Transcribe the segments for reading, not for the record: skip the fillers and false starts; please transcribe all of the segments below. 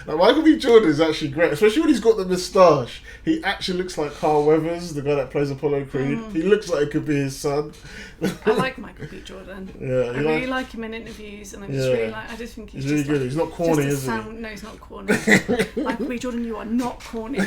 Like, Michael B. Jordan is actually great, especially when he's got the moustache. He actually looks like Carl Weathers, the guy that plays Apollo Creed. He looks like it could be his son. I like Michael B. Jordan. Yeah, I really like him in interviews, and I just think he's really just good. He's not corny, is he? No, he's not corny. Michael B. Jordan, you are not corny.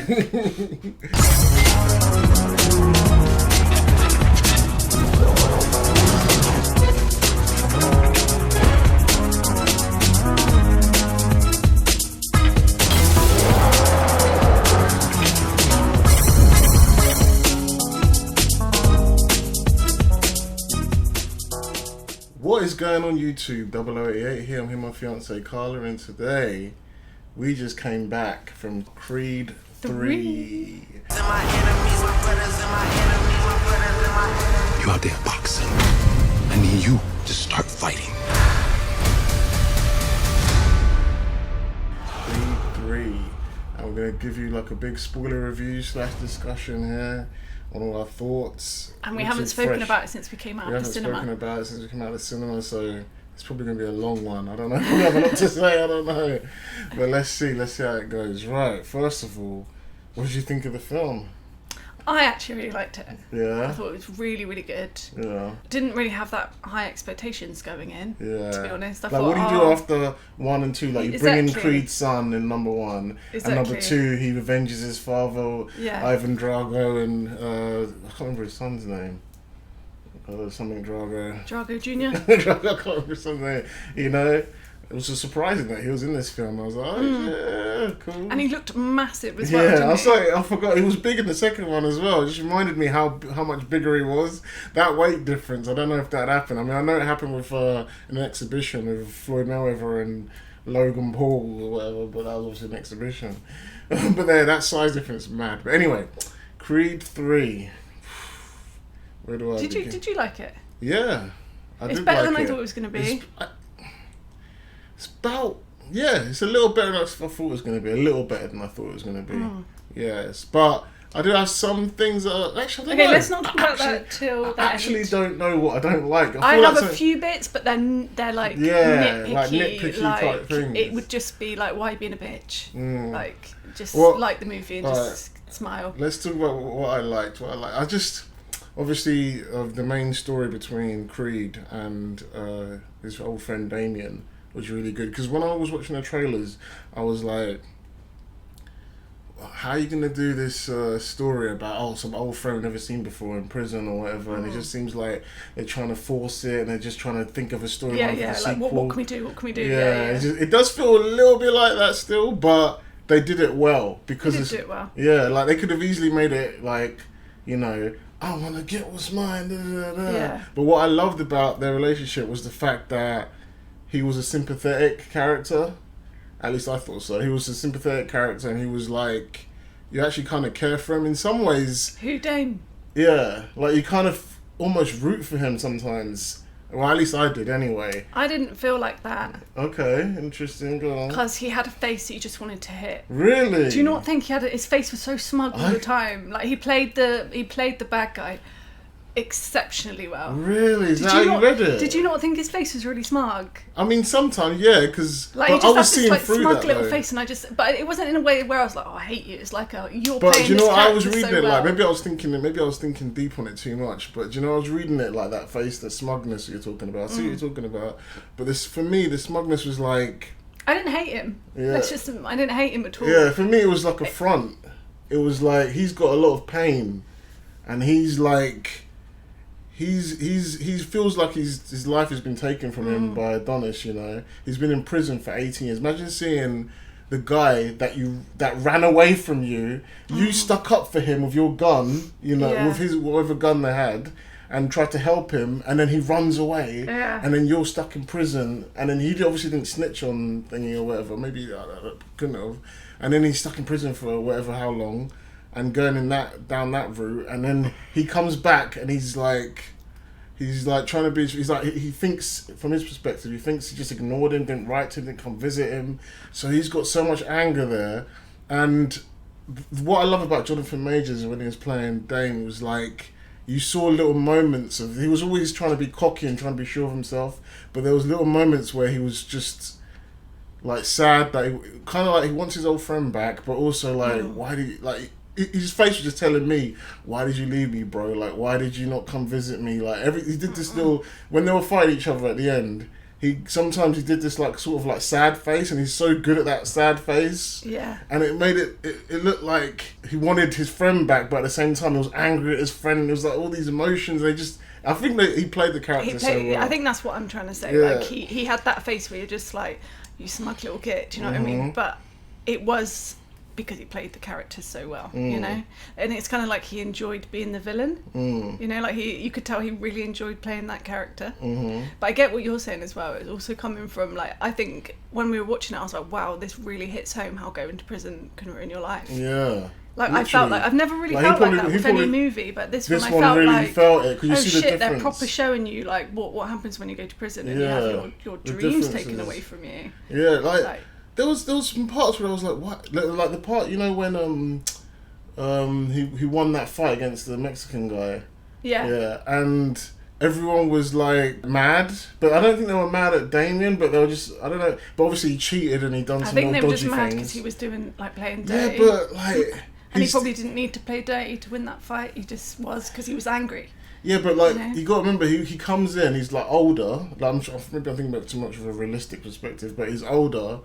What is going on YouTube? 0088 here. I'm here with my fiance Carla, and today we just came back from Creed 3. You out there boxing. I need you to start fighting. Creed 3. And we're going to give you like a big spoiler review / discussion here on all our thoughts. And we haven't spoken about it since we came out of the cinema. We haven't spoken about it since we came out of the cinema, so it's probably going to be a long one. I don't know. We have a lot to say, I don't know. But let's see how it goes. Right, first of all, what did you think of the film? I actually really liked it. Yeah? I thought it was really, really good. Yeah. Didn't really have that high expectations going in, to be honest. I thought, what do you do after 1 and 2? Like, you bring in Creed's son in number 1, and number 2, he revenges his father, Ivan Drago, and I can't remember his son's name. Something Drago. Drago Jr.? I can't remember something. You know? It was just surprising that he was in this film. I was like, yeah, cool. And he looked massive as well. Yeah, I forgot. He was big in the second one as well. It just reminded me how much bigger he was. That weight difference, I don't know if that happened. I mean, I know it happened with an exhibition with Floyd Mayweather and Logan Paul or whatever, but that was obviously an exhibition. But that size difference is mad. But anyway, Creed 3. Where do I begin? Did you like it? Yeah, it's better than I thought it was going to be. It's about, it's a little better than I thought it was going to be. A little better than I thought it was going to be. Yes, but I do have some things that are, actually, I don't know. Let's not talk about that till the I actually end. Don't know what I don't like. I have a few bits, but then they're like nitpicky. Like nitpicky type things. It would just be like, why being a bitch? Like, just like the movie and just smile. Let's talk about what I liked. I just, obviously, the main story between Creed and his old friend Damien was really good, because when I was watching the trailers, I was like, how are you going to do this story about some old friend we've never seen before in prison or whatever, and it just seems like they're trying to force it and they're just trying to think of a story for the sequel. What can we do? What can we do? It does feel a little bit like that still, but they did it well, because they did do it well. Yeah, like they could have easily made it like, you know, I want to get what's mine. Yeah. But what I loved about their relationship was the fact that he was a sympathetic character. At least I thought so. He was a sympathetic character, and he was like, you actually kind of care for him in some ways. Who, Dane? Yeah, like you kind of almost root for him sometimes. Well, at least I did anyway. I didn't feel like that. Okay, interesting. Go on. Because he had a face that you just wanted to hit. Really? Do you not think his face was so smug all the time? Like he played the bad guy exceptionally well. Really? Is that how you read it? Did you not think his face was really smug? I mean, sometimes, yeah, because like, I was seeing this, through smug that, little though. face, and but it wasn't in a way where I was like, oh, I hate you. It's like you're but playing do you know this what I was reading so it well. like? Maybe I was thinking deep on it too much. But do you know, I was reading it like that face, the smugness that you're talking about. I see what you're talking about. But for me, the smugness was like, I didn't hate him. Yeah. I didn't hate him at all. Yeah, for me, it was like a front. It was like he's got a lot of pain, and he's like. He feels like his life has been taken from him by Adonis, you know. He's been in prison for 18 years. Imagine seeing the guy that ran away from you. You stuck up for him with your gun, you know, with his whatever gun they had, and tried to help him, and then he runs away, and then you're stuck in prison, and then he obviously didn't snitch on thingy or whatever. Maybe couldn't have, and then he's stuck in prison for whatever how long. And going down that route, and then he comes back and he's like trying to be. He's like he thinks from his perspective, he thinks he just ignored him, didn't write to him, didn't come visit him. So he's got so much anger there. And what I love about Jonathan Majors when he was playing Dane was like you saw little moments of he was always trying to be cocky and trying to be sure of himself, but there was little moments where he was just like sad that he kind of like he wants his old friend back, but also like why did like his face was just telling me, why did you leave me, bro? Like, why did you not come visit me? Like he did this little when they were fighting each other at the end. Sometimes he did this like sort of like sad face, and he's so good at that sad face. Yeah. And it made it look like he wanted his friend back, but at the same time he was angry at his friend. And it was like all these emotions. I think that he played the character so well. I think that's what I'm trying to say. Yeah. Like he had that face where you're just like, you smug little git. Do you know what I mean? But it was because he played the character so well, you know. And it's kind of like he enjoyed being the villain. You know, like you could tell he really enjoyed playing that character. But I get what you're saying as well. It's also coming from like, I think when we were watching it, I was like, wow, this really hits home how going to prison can ruin your life. Yeah. Like literally. I felt like I've never really felt like that with any movie, but this one I felt really like, felt it, 'cause you oh see the shit, they're difference. proper showing you like what happens when you go to prison and you have your dreams taken away from you. Yeah, like there was some parts where I was like, what? Like the part, you know, when he won that fight against the Mexican guy. Yeah. Yeah, and everyone was like mad, but I don't think they were mad at Damien, but they were just, I don't know, but obviously he cheated and he done some more dodgy things. I think they were just mad because he was doing like playing dirty. Yeah, but like. And he probably didn't need to play dirty to win that fight. He just was because he was angry. Yeah, but like, you know? you got to remember, he comes in, he's like older. Like maybe I'm thinking about it too much of a realistic perspective, but he's older.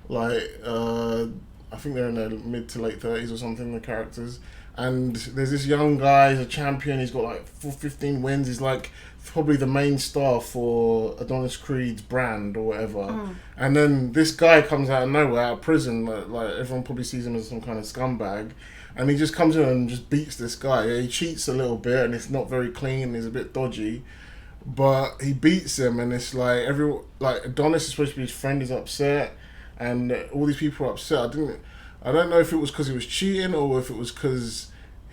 Like, I think they're in their mid to late 30s or something, the characters. And there's this young guy, he's a champion, he's got like 15 wins. He's like probably the main star for Adonis Creed's brand or whatever. And then this guy comes out of nowhere, out of prison, like everyone probably sees him as some kind of scumbag. And he just comes in and just beats this guy. Yeah, he cheats a little bit and it's not very clean, he's a bit dodgy. But he beats him and it's like Adonis is supposed to be his friend, he's upset. And all these people are upset. I don't know if it was because he was cheating or if it was because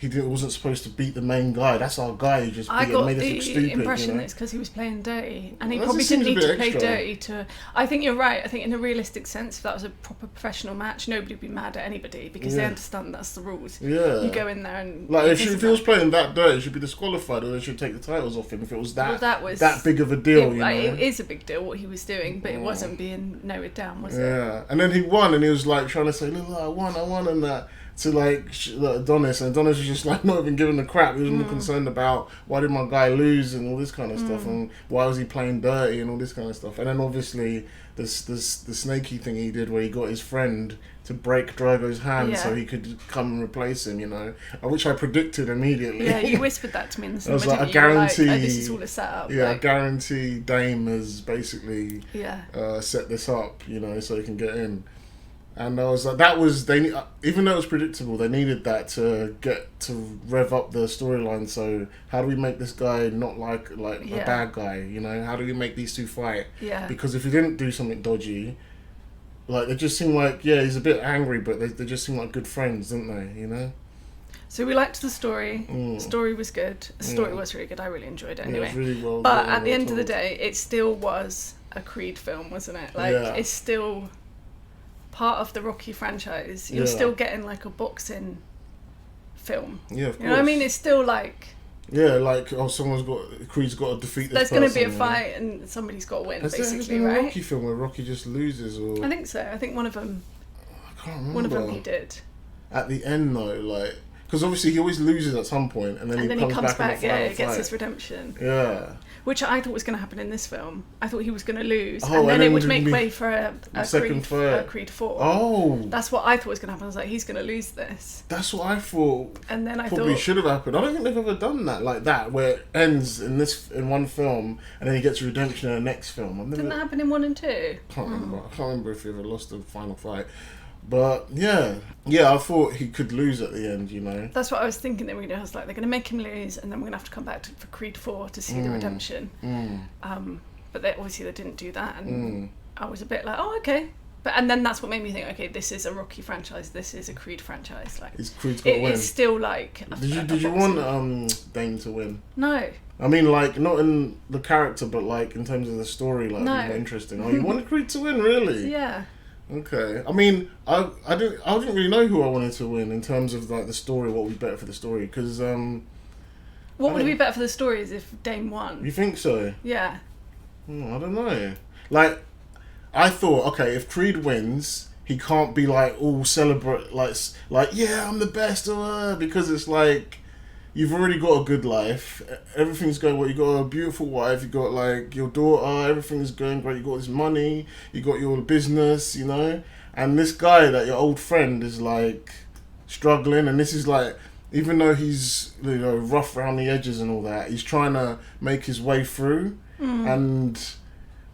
wasn't supposed to beat the main guy. That's our guy who just beat and made us look stupid. I got the impression that it's because he was playing dirty, and he probably didn't need to play dirty to. I think you're right. I think in a realistic sense, if that was a proper professional match, nobody would be mad at anybody because they understand that's the rules. Yeah, you go in there and like if he was playing that dirty, he should be disqualified, or they should take the titles off him if it was that big of a deal. It is a big deal what he was doing, but it wasn't being noted down, was it? Yeah, and then he won, and he was like trying to say, "Look, I won," and that. To like Adonis, and Adonis was just like not even giving a crap. He was more concerned about why did my guy lose and all this kind of stuff, and why was he playing dirty and all this kind of stuff. And then obviously the snaky thing he did where he got his friend to break Drago's hand so he could come and replace him, you know, which I predicted immediately. Yeah, you whispered that to me in the cinema. I was like, I guarantee, like, this is all a setup. Yeah, I guarantee Dame has basically set this up, you know, so he can get in. And I was like, even though it was predictable, they needed that to rev up the storyline. So how do we make this guy not like a bad guy? You know, how do we make these two fight? Yeah. Because if he didn't do something dodgy, like they just seem like he's a bit angry, but they just seem like good friends, don't they? You know. So we liked the story. The story was good. The story was really good. I really enjoyed it anyway. It was really well. But at the end of the day, it still was a Creed film, wasn't it? Like it's still part of the Rocky franchise. You're still getting like a boxing film. Yeah, of course. You know what I mean? It's still like Creed's got to defeat this There's going to be a fight and somebody's got to win, basically, right? A Rocky film where Rocky just loses, or I think so. I think one of them. I can't remember. One of them he did. At the end, though, like because obviously he always loses at some point, and then he comes back. Gets his redemption. Yeah. Which I thought was going to happen in this film. I thought he was going to lose, and then it would make way for a Creed 4. Oh, that's what I thought was going to happen. I was like, he's going to lose this. That's what I thought. And then I probably thought should have happened. I don't think they've ever done that like that, where it ends in one film, and then he gets redemption in the next film. Didn't that happen in 1 and 2? I can't remember if he ever lost the final fight. But I thought he could lose at the end, you know. That's what I was thinking. Then I was like, they're going to make him lose, and then we're going to have to come back for Creed 4 to see the redemption. But obviously they didn't do that, and I was a bit like, oh, okay. And then that's what made me think, okay, this is a Rocky franchise. This is a Creed franchise. Like, Creed's got to win. It's still like. Did you want Dame to win? No. I mean, like, not in the character, but like in terms of the story, like, more interesting. Oh, you wanted Creed to win, really? Yeah. Okay. I mean, I didn't really know who I wanted to win in terms of like the story. What would be better for the story? Because what would be better for the story is if Dame won. You think so? Yeah. I don't know. Like, I thought, okay, if Creed wins, he can't be like all celebrate, like yeah, I'm the best, because it's like you've already got a good life, everything's going well. You got a beautiful wife, you got like your daughter, everything's going great. You got this money, you got your business, you know, and this guy, that your old friend, is like struggling, and this is like, even though he's, you know, rough around the edges and all that, he's trying to make his way through, and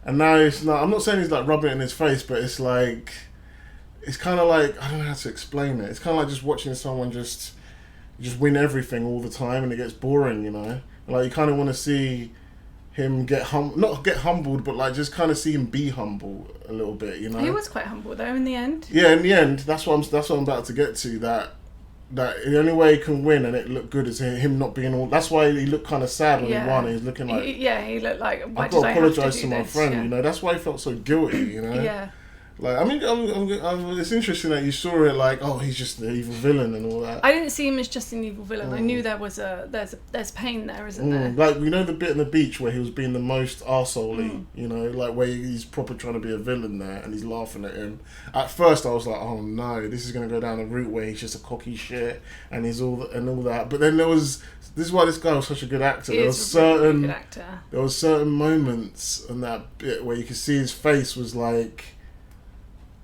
now it's not. I'm not saying he's like rubbing it in his face, but it's like, it's kind of like, I don't know how to explain it. It's kind of like just watching someone just win everything all the time, and it gets boring, you know. Like, you kind of want to see him not get humbled, but like just kind of see him be humble a little bit, you know. He was quite humble though in the end. Yeah, in the end, that's what I'm about to get to. That the only way he can win and it looked good is him not being all. That's why he looked kind of sad when he won. He's looking like, he looked like, why I've did got to I have to apologise do to my this? friend. You know, that's why he felt so guilty. You know. Yeah. Like, I mean, it's interesting that you saw it like, oh, he's just the evil villain and all that. I didn't see him as just an evil villain. I knew there's pain there, isn't there? Like, you know the bit on the beach where he was being the most arsehole-y, you know, like where he's proper trying to be a villain there and he's laughing at him. At first I was like, oh no, this is going to go down a route where he's just a cocky shit and he's all that. But then this is why this guy was such a good actor. There was certain moments in that bit where you could see his face was like,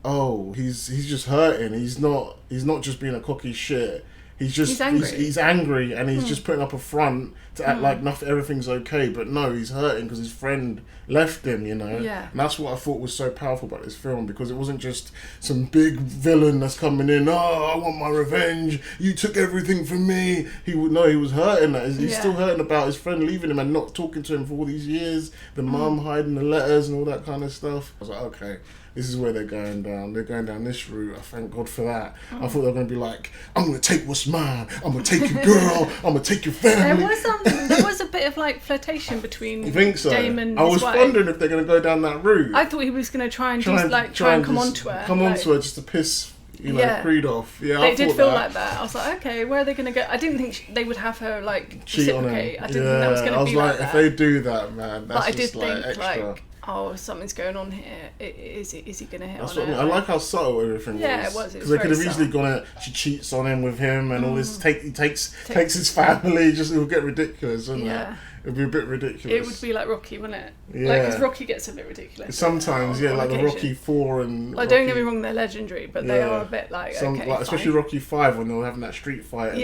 oh, he's just hurting. He's not just being a cocky shit. He's angry. He's angry, and he's just putting up a front to act like everything's okay. But no, he's hurting because his friend left him. You know. Yeah. And that's what I thought was so powerful about this film, because it wasn't just some big villain that's coming in. Oh, I want my revenge. You took everything from me. He was hurting. He's still hurting about his friend leaving him and not talking to him for all these years. The mum hiding the letters and all that kind of stuff. I was like, okay, this is where they're going down. They're going down this route. I thank God for that. I thought they were going to be like, I'm going to take what's mine. I'm going to take your girl. I'm going to take your family. There was a bit of like flirtation between you think so? Damon and I was his wife. wondering if they're going to go down that route. I thought he was going to try and come onto her. Come onto her just to piss, Creed off. Yeah, it did feel like that. I was like, okay, where are they going to go? I didn't think they would have her like cheat on him. I didn't think that was going to be like that. If they do that, man, that's but just I did think extra. like, oh, something's going on here. Is he going to hit That's on what her? I like how subtle everything was. Yeah, it was. Because they could have easily gone. She cheats on him with him, and all this. He takes his family. Just, it would get ridiculous, wouldn't it? It'd be a bit ridiculous. It would be like Rocky, wouldn't it? Yeah. Like, because Rocky gets a bit ridiculous. Sometimes, like the Rocky 4 and. Like, don't get me wrong, they're legendary, but they are a bit like, especially Rocky 5 when they were having that street fight.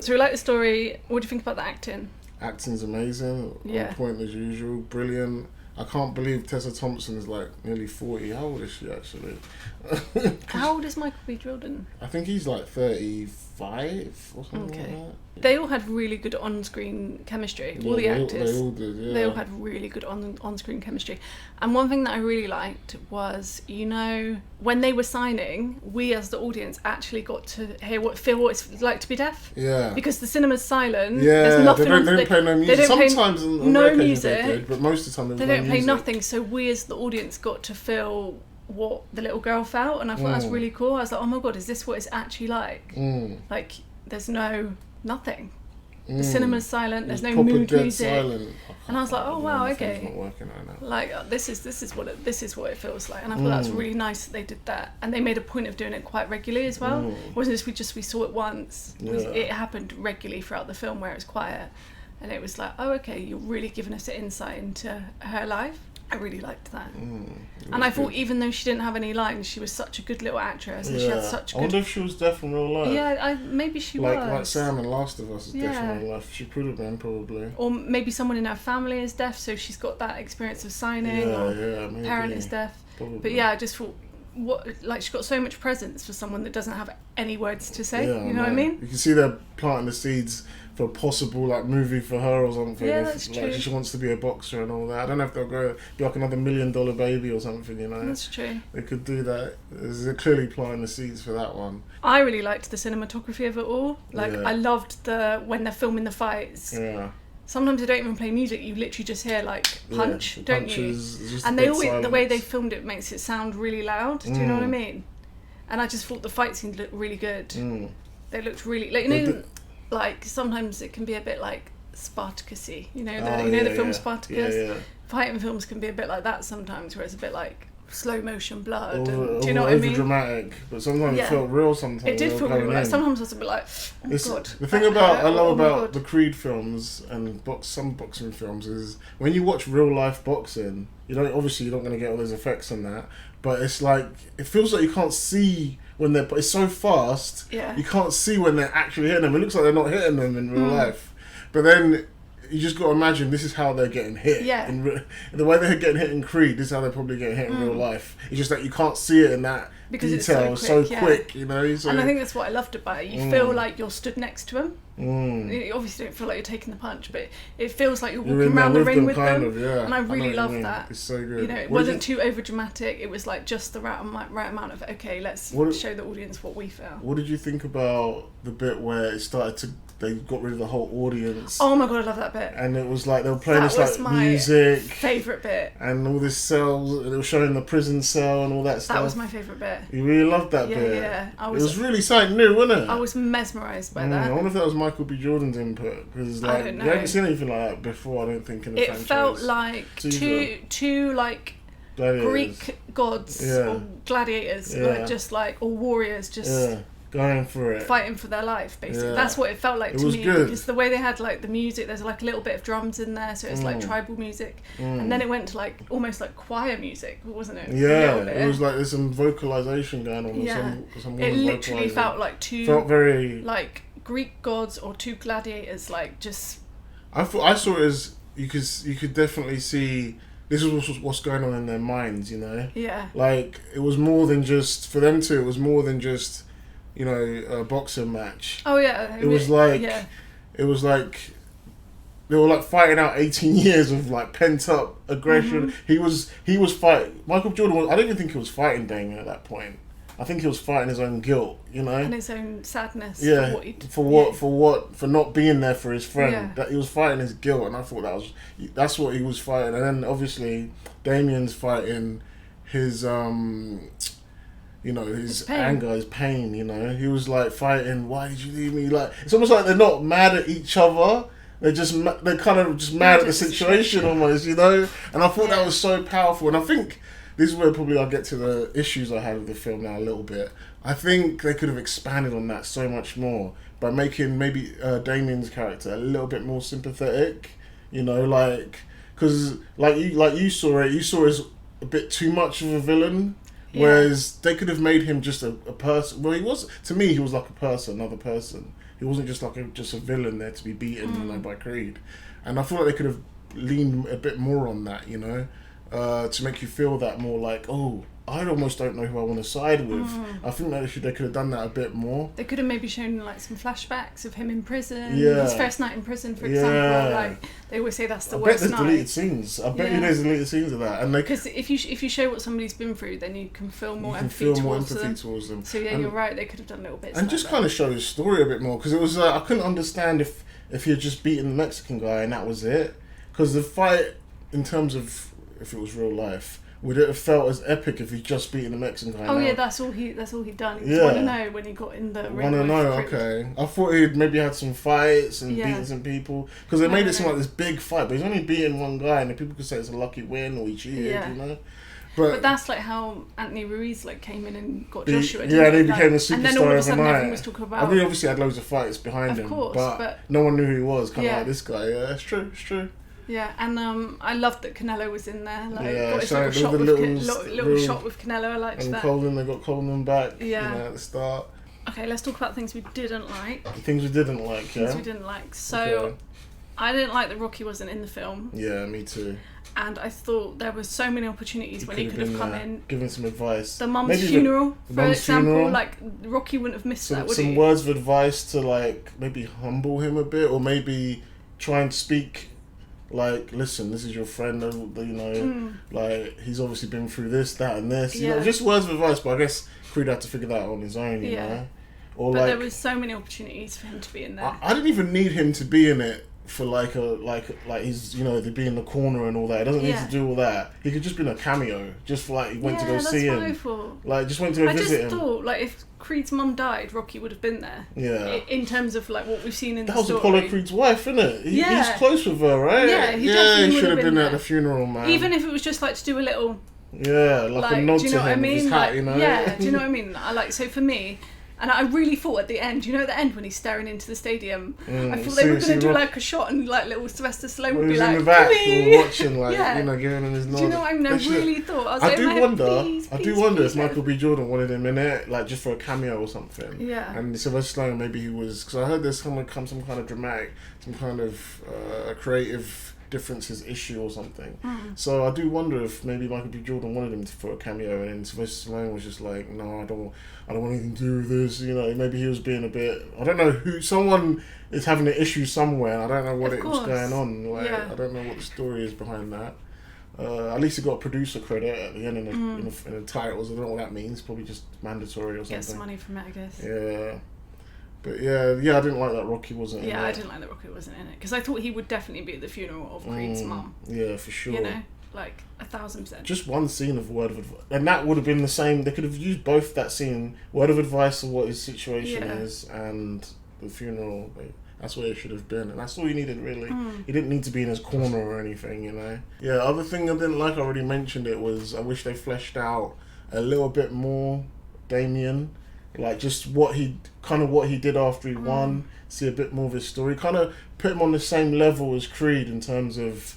So we like the story. What do you think about the acting? Acting's amazing. On point as usual. Brilliant. I can't believe Tessa Thompson is like nearly 40. How old is she actually? How old is Michael B. Jordan? I think he's like 35 or something like that. They all had really good on-screen chemistry. All the actors. They all did, yeah. They all had really good on-screen chemistry. And one thing that I really liked was, when they were signing, we as the audience actually got to feel what it's like to be deaf. Yeah. Because the cinema's silent. Yeah. There's nothing they don't play no music. Sometimes no music. They did, but most of the time they don't play nothing. So we as the audience got to feel what the little girl felt, and I thought that's really cool. I was like, oh my god, is this what it's actually like? Like, there's nothing. The cinema's silent. There's no mood music. Silent. And I was like, oh wow, okay. Not working right now. Like, this is what it feels like, and I thought that's really nice that they did that, and they made a point of doing it quite regularly as well. It wasn't just we saw it once. It happened regularly throughout the film where it was quiet, and it was like, oh okay, you're really giving us an insight into her life. I really liked that. And I thought even though she didn't have any lines, she was such a good little actress. And she had such good... I wonder if she was deaf in real life. Yeah, maybe she was. Like Sam in Last of Us is deaf in real life. She could have been, probably. Or maybe someone in her family is deaf, so she's got that experience of signing. Maybe. Parent is deaf. Probably. But yeah, I just thought, she's got so much presence for someone that doesn't have any words to say. You know what I mean? You can see they're planting the seeds for a possible movie for her or something. Yeah, that's true. She wants to be a boxer and all that. I don't know if they'll go be like another $1 million baby or something. That's true. They could do that. They're clearly planting the seeds for that one. I really liked the cinematography of it all. I loved when they're filming the fights. Yeah. Sometimes they don't even play music. You literally just hear punch, don't punches, you? And the way they filmed it makes it sound really loud. Do you know what I mean? And I just thought the fight scenes looked really good. They looked really sometimes it can be a bit like Spartacus-y. The film Spartacus. fighting films can be a bit like that sometimes, where it's a bit like slow motion blood. Over, do you know what I mean? Dramatic, but sometimes it felt real. Sometimes it did feel real. Like, sometimes I was a bit like, oh god. The thing I love about the Creed films and some boxing films is when you watch real life boxing, you're not going to get all those effects and that, but it's like it feels like you can't see when they're. It's so fast. Yeah. You can't see when they're actually hitting them. It looks like they're not hitting them in real life, but then. You just got to imagine this is how they're getting hit. Yeah. The way they're getting hit in Creed, this is how they're probably getting hit in real life. It's just that you can't see it in that because detail. It's so quick, you know. So, and I think that's what I loved about it. You feel like you're stood next to them. You obviously don't feel like you're taking the punch, but it feels like you're walking around the ring with them. And I really love that. It's so good. You know, it wasn't too over dramatic. It was like just the right amount of let's show the audience what we feel. What did you think about the bit where it started to? They got rid of the whole audience. Oh my god, I love that bit. And it was like they were playing this like music. Favourite bit. And all this cells. They were showing the prison cell and all that stuff. That was my favourite bit. You really loved that bit. Yeah. It was really something new, wasn't it? I was mesmerised by that. I wonder if that was Michael B. Jordan's input because like you haven't seen anything like that before. I don't think in the franchise. It felt like two like gladiators. Greek gods or gladiators, or warriors, going for it, fighting for their life, basically. That's what it felt like to me. Good. Because the way they had like the music, there's like a little bit of drums in there, so it's like tribal music, and then it went to like almost like choir music, wasn't it? Yeah, it was like there's some vocalization going on. Yeah, some it literally felt like very like Greek gods or two gladiators, like just. I saw it as you could definitely see. This is what's going on in their minds, you know. Yeah. Like it was more than just for them two. It was more than just. You know, a boxing match. Oh yeah. It was like they were like fighting out 18 years of like pent up aggression. He was fighting Michael Jordan. I don't even think he was fighting Damien at that point. I think he was fighting his own guilt, you know, and his own sadness. Yeah, for not being there for his friend. Yeah. That he was fighting his guilt, and I thought that's what he was fighting. And then obviously Damien's fighting his you know, his anger, his pain, you know. He was like fighting, why did you leave me? Like, it's almost like they're not mad at each other. They're kind of just mad at the situation almost, you know. And I thought that was so powerful. And I think this is where probably I'll get to the issues I had with the film now a little bit. I think they could have expanded on that so much more by making maybe Damien's character a little bit more sympathetic, you know, like, because like you saw it as a bit too much of a villain. Yeah. Whereas they could have made him just a person. Well, he was like a person, another person. He wasn't just like just a villain there to be beaten, you know, by Creed. And I feel like they could have leaned a bit more on that, you know, to make you feel that more like, oh, I almost don't know who I want to side with. I think that they could have done that a bit more. They could have maybe shown like some flashbacks of him in prison. Yeah. His first night in prison, for example. Like they always say that's the worst night. I bet there's deleted scenes. I bet there's deleted scenes of that. And because if you show what somebody's been through, then you can feel more empathy towards them. So yeah, you're right. They could have done little bits. And just kind of show his story a bit more, because it was I couldn't understand if he had just beaten the Mexican guy and that was it. Because the fight, in terms of if it was real life. Would it have felt as epic if he'd just beaten the Mexican guy? Oh yeah, that's all he'd done. He just want to know when he got in the ring. Okay. I thought he'd maybe had some fights and beaten some people, because they made it seem like this big fight, but he's only beating one guy, and people could say it's a lucky win or he cheated, you know. But that's like how Anthony Ruiz like came in and got Joshua. Yeah, and he became a superstar and then all of a sudden everyone was talking about. I mean, obviously had loads of fights behind him, but no one knew who he was. Kind of like this guy. Yeah, it's true. Yeah, and I loved that Canelo was in there. Like, got his little shot with Canelo. I liked that. And they got Coleman back. Yeah. You know, at the start. Okay, let's talk about things we didn't like. Things we didn't like. Things we didn't like. So, I didn't like that Rocky wasn't in the film. Yeah, me too. And I thought there were so many opportunities when he could have come in, given some advice. The mum's funeral, for example, like Rocky wouldn't have missed that. Would he? Some words of advice to like maybe humble him a bit, or maybe try and speak. Like, listen, this is your friend, you know, like, he's obviously been through this, that, and this. You know, just words of advice, but I guess Creed had to figure that out on his own, you know. But there was so many opportunities for him to be in there. I didn't even need him to be in it for like he's, you know, to be in the corner and all that. He doesn't need to do all that. He could just be in a cameo, just for like he went to go see him. That's what I thought. Like just went to go visit him. I just thought like if Creed's mum died, Rocky would have been there. Yeah. In terms of like what we've seen in the story. That was Apollo Creed's wife, isn't it? He's close with her, right? Yeah, he should have been at the funeral, man. Even if it was just like to do a little. Yeah, like a nod to him with his hat, you know? Yeah, do you know what I mean? So for me, and I really thought at the end, you know, at the end when he's staring into the stadium, I thought they were going to do like a shot and like little Sylvester Stallone would be like, in the back, watching, like, you know, giving him his nod. Do you know what I mean? I really thought. I was I do wonder if Michael B. Jordan wanted him in it, like just for a cameo or something. Yeah. And Sylvester Stallone, maybe he was, because I heard there's some kind of dramatic, some kind of creative differences issue or something. So I do wonder if maybe Michael B. Jordan wanted him for a cameo, and then Sylvester Stallone was just like, no, I don't want anything to do with this. You know, maybe he was being a bit. I don't know who. Someone is having an issue somewhere. And I don't know what was going on. Like, I don't know what the story is behind that. At least he got a producer credit at the end in the titles. I don't know what that means. Probably just mandatory or something. Get some money from it, I guess. Yeah. But yeah, I didn't like that Rocky wasn't in it. Yeah, I didn't like that Rocky wasn't in it. Because I thought he would definitely be at the funeral of Creed's mum. Yeah, for sure. You know, like 1,000%. Just one scene of Word of Advice. And that would have been the same. They could have used both that scene, Word of Advice of what his situation is, and the funeral. That's where it should have been. And that's all you needed, really. He didn't need to be in his corner or anything, you know. Yeah, other thing I didn't like, I already mentioned it, was I wish they fleshed out a little bit more Damien. Like just what he did after he won, see a bit more of his story, kind of put him on the same level as Creed in terms of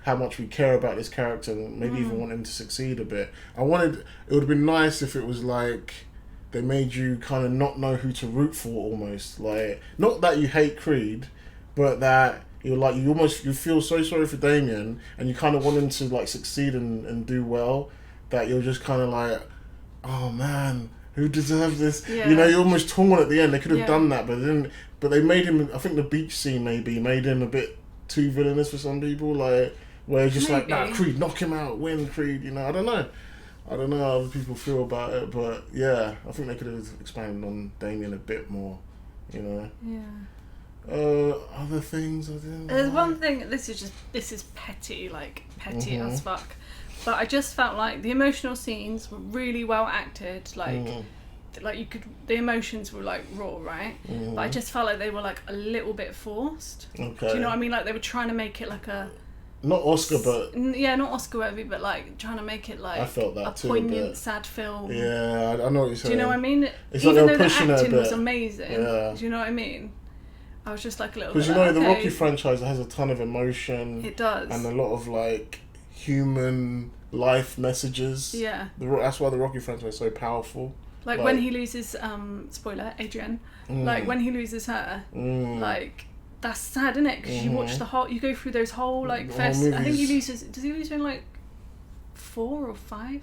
how much we care about this character, and maybe even want him to succeed a bit. It would have been nice if it was like they made you kind of not know who to root for, almost like, not that you hate Creed, but that you feel so sorry for Damien, and you kind of want him to like succeed and do well, that you're just kind of like, oh man, who deserves this? Yeah. You know, you're almost torn at the end. They could have done that, but they made him. I think the beach scene maybe made him a bit too villainous for some people. Like where he's just like, nah, Creed, knock him out, win, Creed. You know, I don't know how other people feel about it, but yeah, I think they could have expanded on Damien a bit more. You know. Yeah. Other things I didn't. There's one thing. This is petty, like petty as fuck. But I just felt like the emotional scenes were really well acted. Like the emotions were like raw, right? But I just felt like they were like a little bit forced. Okay. Do you know what I mean? Like they were trying to make it like a. Not Oscar, but not Oscar worthy, but like trying to make it like I felt that a too, poignant, sad film. Yeah, I know what you're saying. Do you know what I mean? It's Even like though pushing the it a acting was bit. amazing. Yeah. Do you know what I mean? I was just like a little bit. Because you know the okay. Rocky franchise has a ton of emotion. It does. And a lot of like human life messages. Yeah. That's why the Rocky franchise is so powerful. Like when he loses, spoiler, Adrian. Like when he loses her, like that's sad, isn't it? Because you watch you go through those whole like first. I think he loses. Does he lose her in like 4 or 5?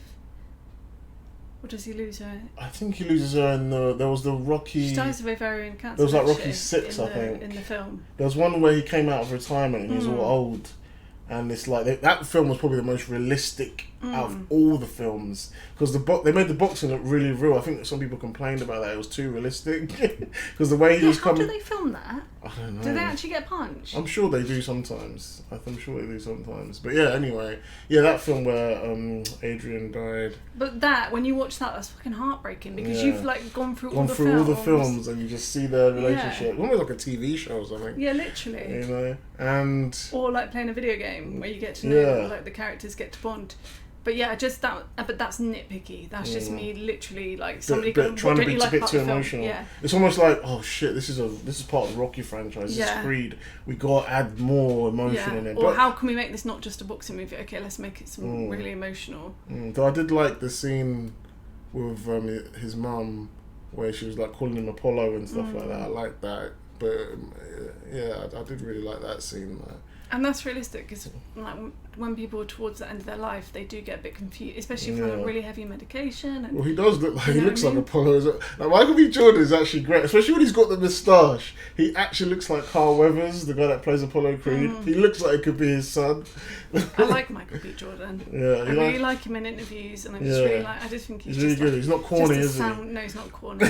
Or does he lose her? I think he loses her in there was the Rocky. She dies of ovarian cancer. There was like Rocky 6, I think. In the film. There was one where he came out of retirement and he was all old. And it's like that film was probably the most realistic out of all the films, because they made the boxing look really real. I think some people complained about that, it was too realistic because the way he was coming. How do they film that? I don't know. Do they actually get punched? I'm sure they do sometimes. But yeah, anyway, that film where Adrian died. But when you watch that's fucking heartbreaking, because you've like gone through all the films and you just see their relationship, almost like a TV show or something. Yeah, literally. You know, and or like playing a video game where you get to know like the characters get to bond. But yeah, but that's nitpicky. That's just me literally like somebody trying to be a bit too emotional. Yeah. It's almost like, oh shit, this is part of the Rocky franchise. This is Creed. We got to add more emotion in it. Or how can we make this not just a boxing movie? Okay, let's make it some really emotional. Though I did like the scene with his mum where she was like calling him Apollo and stuff like that. I liked that. But yeah, I did really like that scene. And that's realistic, because like when people are towards the end of their life, they do get a bit confused, especially if they're on really heavy medication. And, well, he does look like he looks like Apollo. Now, Michael B. Jordan is actually great, especially when he's got the moustache. He actually looks like Carl Weathers, the guy that plays Apollo Creed. He looks like it could be his son. I like Michael B. Jordan. Yeah, I really like him in interviews, and I just really like. I just think he's really good. He's not corny, is he? No, he's not corny.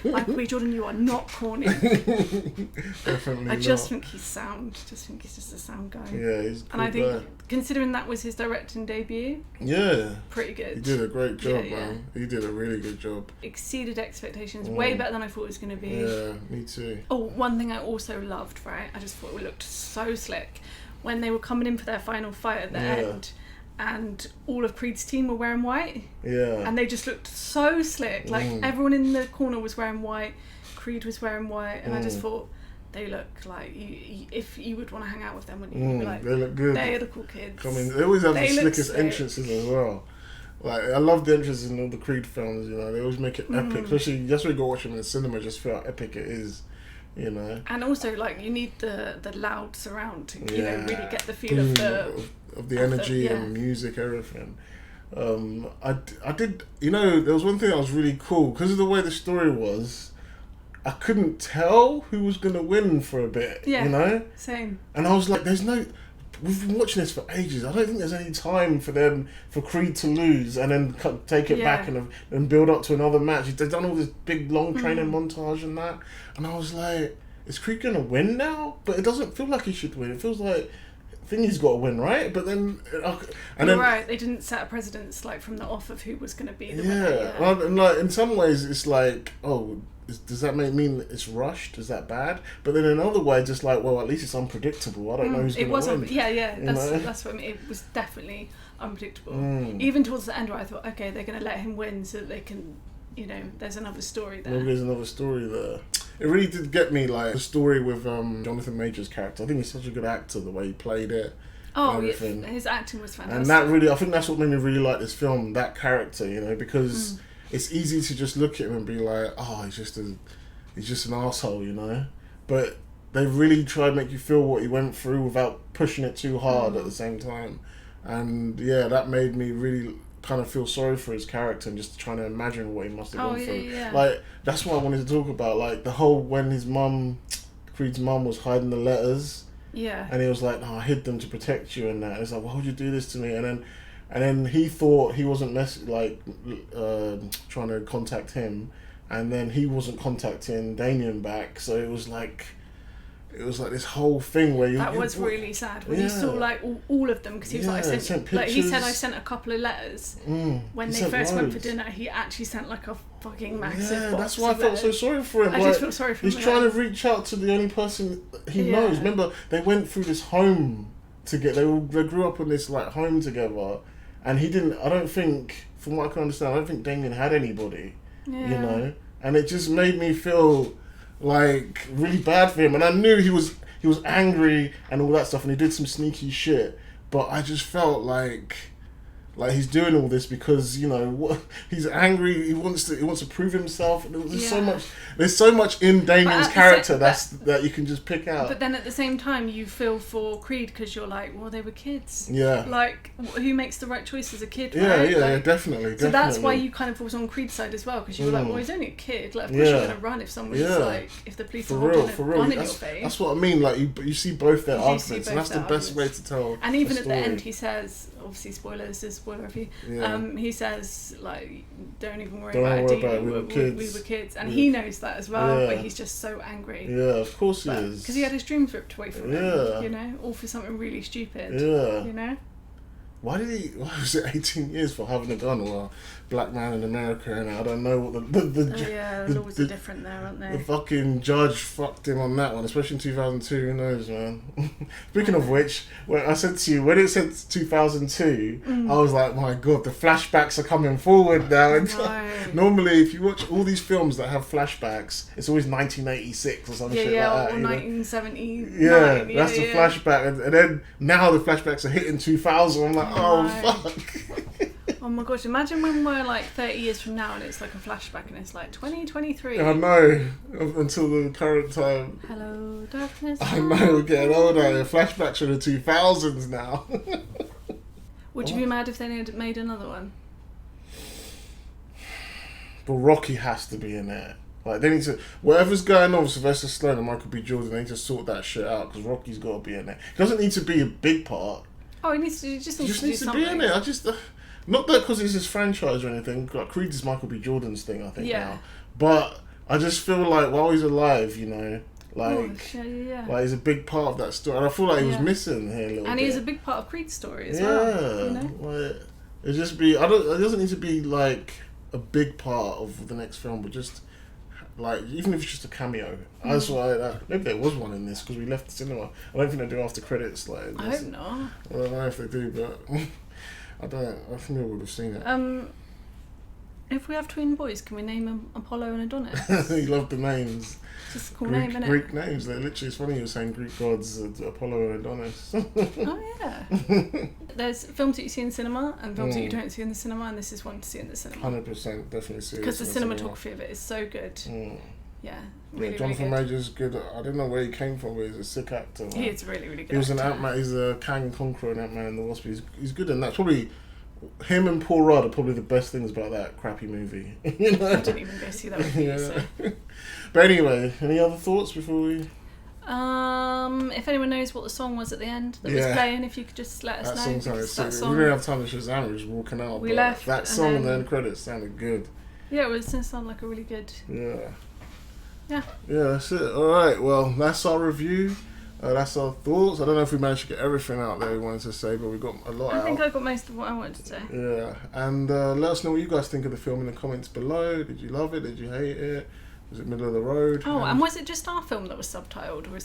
Michael B. Jordan, you are not corny. Definitely. I just think he's sound. Just think he's just a sound guy. Yeah, he's. And I think, considering that was his directing debut, pretty good. He did a great job, man. He did a really good job. Exceeded expectations, way better than I thought it was going to be. Yeah, me too. Oh, one thing I also loved, right? I just thought it looked so slick when they were coming in for their final fight at the end, and all of Creed's team were wearing white. Yeah. And they just looked so slick. Like everyone in the corner was wearing white. Creed was wearing white, and I just thought, they look like if you would want to hang out with them, wouldn't you? You'd be like, they look good. They're the cool kids. I mean, they always have the slickest entrances as well. Like, I love the entrances in all the Creed films. You know, they always make it epic. Especially that's when you go watch them in the cinema, just feel how epic it is. You know. And also, like, you need the loud surround to you know really get the feel of the energy and the music, everything. I did. You know, there was one thing that was really cool because of the way the story was. I couldn't tell who was going to win for a bit, you know? Same. And I was like, we've been watching this for ages. I don't think there's any time for Creed to lose and then take it back and build up to another match. They've done all this big, long training montage and that. And I was like, is Creed going to win now? But it doesn't feel like he should win. It feels like, I think he's got to win, right? But then... You're right, they didn't set a precedence like from the off of who was going to be the winner. Yeah, well, and like, in some ways it's like, oh... Does that mean it's rushed? Is that bad? But then in another way, just like, well, at least it's unpredictable. I don't know who's going to win. That's what I mean. It was definitely unpredictable. Even towards the end where I thought, okay, they're going to let him win so that they can, you know, there's another story there. Maybe there's another story there. It really did get me, like, the story with Jonathan Major's character. I think he's such a good actor, the way he played it. Oh, his acting was fantastic. And that really, I think that's what made me really like this film, that character, you know, because... It's easy to just look at him and be like, oh, he's just an asshole, you know. But they really try to make you feel what he went through without pushing it too hard at the same time. And yeah, that made me really kind of feel sorry for his character and just trying to imagine what he must have gone through. Yeah. Like, that's what I wanted to talk about. Like, the whole when his mum, Creed's mum, was hiding the letters. Yeah. And he was like, no, I hid them to protect you and that. And it's like, why would you do this to me? And then he thought he wasn't trying to contact him, and then he wasn't contacting Damien back. So it was like this whole thing where that was really sad when you saw like all of them, because he was like, I sent he said I sent a couple of letters when they first went for dinner. He actually sent like a fucking massive box. That's why I felt so sorry for him. I just felt sorry for him. He's trying to reach out to the only person he knows. Remember, they went through this home together. They grew up in this like home together. And he didn't, I don't think, from what I can understand, I don't think Damien had anybody, you know? And it just made me feel, like, really bad for him. And I knew he was angry and all that stuff, and he did some sneaky shit. But I just felt like he's doing all this because, you know, he's angry, he wants to prove himself. And there's so much in Damien's character that you can just pick out. But then at the same time, you feel for Creed because you're like, well, they were kids. Yeah. Like, who makes the right choice as a kid, yeah, right? Yeah, definitely. So that's why you kind of was on Creed's side as well, because you were like, well, he's only a kid. Like, of course you're going to run if someone's like, if the police are holding a gun in your face. That's what I mean. Like, you see both their arguments, and that's the best way to tell. And even at the end, he says, obviously spoilers, is spoiler review. He says, like, don't even worry about it. We were kids. And he knows that as well, but he's just so angry. Yeah, of course he is. Because he had his dreams ripped away from him, you know, all for something really stupid, you know? Why was it 18 years for having a gun, or a black man in America? And I don't know what the laws are different there, aren't they? The fucking judge fucked him on that one, especially in 2002. Who knows, man? Speaking of which, when I said to you, when it said 2002, I was like, my god, the flashbacks are coming forward now. Normally, if you watch all these films that have flashbacks, it's always 1986 or some shit like that. Or 1979. Yeah, that's the flashback. And then now the flashbacks are hitting 2000. I'm like, oh fuck. Oh my gosh, imagine when we're like 30 years from now and it's like a flashback and it's like 2023. I know, until the current time. Hello, darkness. I know, we're getting older. Flashbacks are the 2000s now. Would you be mad if they had made another one? But Rocky has to be in there. Like, they need to... Whatever's going on with Sylvester Stallone and Michael B. Jordan, they need to sort that shit out, because Rocky's got to be in there. He doesn't need to be a big part. Oh, he just needs to do something. Be in it. I just... not that because it's his franchise or anything. Like, Creed is Michael B. Jordan's thing, I think, now. But I just feel like while he's alive, you know... Like, like he's a big part of that story. And I feel like he was missing here a little bit. And he's a big part of Creed's story as well. You know? Like, it just be... it doesn't need to be, like, a big part of the next film, but just... Like, even if it's just a cameo. That's why maybe there was one in this because we left the cinema. I don't think they do after credits. Like, I hope not. I don't know if they do, but I think I would have seen it. If we have twin boys, can we name them Apollo and Adonis? You love the names. Just a cool name, innit? Greek names. They're literally, it's funny you were saying Greek gods, Apollo and Adonis. Oh yeah. There's films that you see in cinema and films that you don't see in the cinema, and this is one to see in the cinema. 100% definitely see it. Because the cinematography of it is so good. Yeah, really, Jonathan really good. Major's good. I don't know where he came from, but he's a sick actor. Man. He is really, really good. He was an Ant-Man. He's a Kang Conqueror in Ant-Man and the Wasp. He's good in that. Probably him and Paul Rudd are probably the best things about that crappy movie. You know? I didn't even go see that with you. So. But anyway, any other thoughts before we? If anyone knows what the song was at the end that was playing, if you could just let us know. That song, we didn't have time to Shazam, we were just walking out. We left. That song and then credits sounded good. Yeah, it sounded like a really good. Yeah, that's it. Alright, well, that's our review. That's our thoughts. I don't know if we managed to get everything out there we wanted to say, but we got a lot out. I think I got most of what I wanted to say. Yeah, and let us know what you guys think of the film in the comments below. Did you love it? Did you hate it? Was it middle of the road? Oh, and was it just our film that was subtitled? Or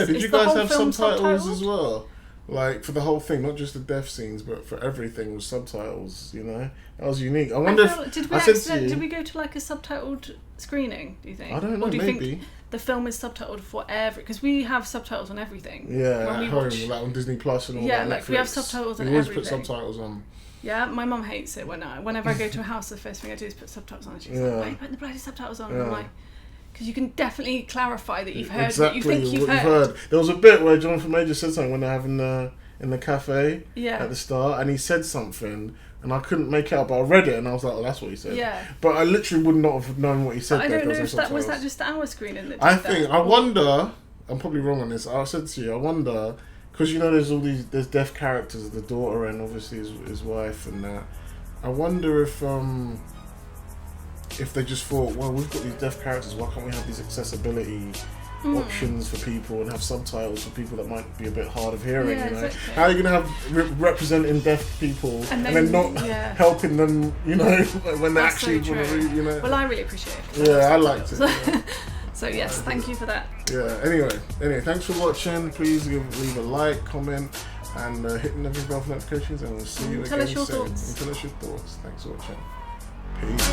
did you guys have subtitles as well? Like, for the whole thing, not just the death scenes, but for everything was subtitles, you know? That was unique. I wonder did we go to like a subtitled screening, do you think? I don't know, or do you maybe. think the film is subtitled for because we have subtitles on everything. Yeah, at home, like on Disney Plus and all that. Yeah, like Netflix. we have subtitles on everything. We always put subtitles on. Yeah, my mum hates it whenever I go to a house, the first thing I do is put subtitles on. She's like, why are you putting the bloody subtitles on? And I'm like, because you can definitely clarify that you've heard what you think you've heard. There was a bit where Jonathan Major said something when they're having in the cafe at the start, and he said something, and I couldn't make it out, but I read it, and I was like, oh, that's what he said. Yeah. But I literally would not have known what he said. But I don't know if that was just our screening that did I wonder, I'm probably wrong on this, I said to you, I wonder, because you know there's deaf characters, the daughter and obviously his wife and that, I wonder if they just thought, well, we've got these deaf characters, why can't we have these accessibility options for people and have subtitles for people that might be a bit hard of hearing, you know? Exactly. How are you going to have representing deaf people and then not helping them, you know, when they actually want to read, you know? Well, I really appreciate it. Yeah, I liked it. Yeah. So yes, thank you for that. Yeah, anyway, thanks for watching. Please leave a like, comment, and hit the notifications, and we'll see you again soon. Tell us your thoughts. Thanks for watching. Peace.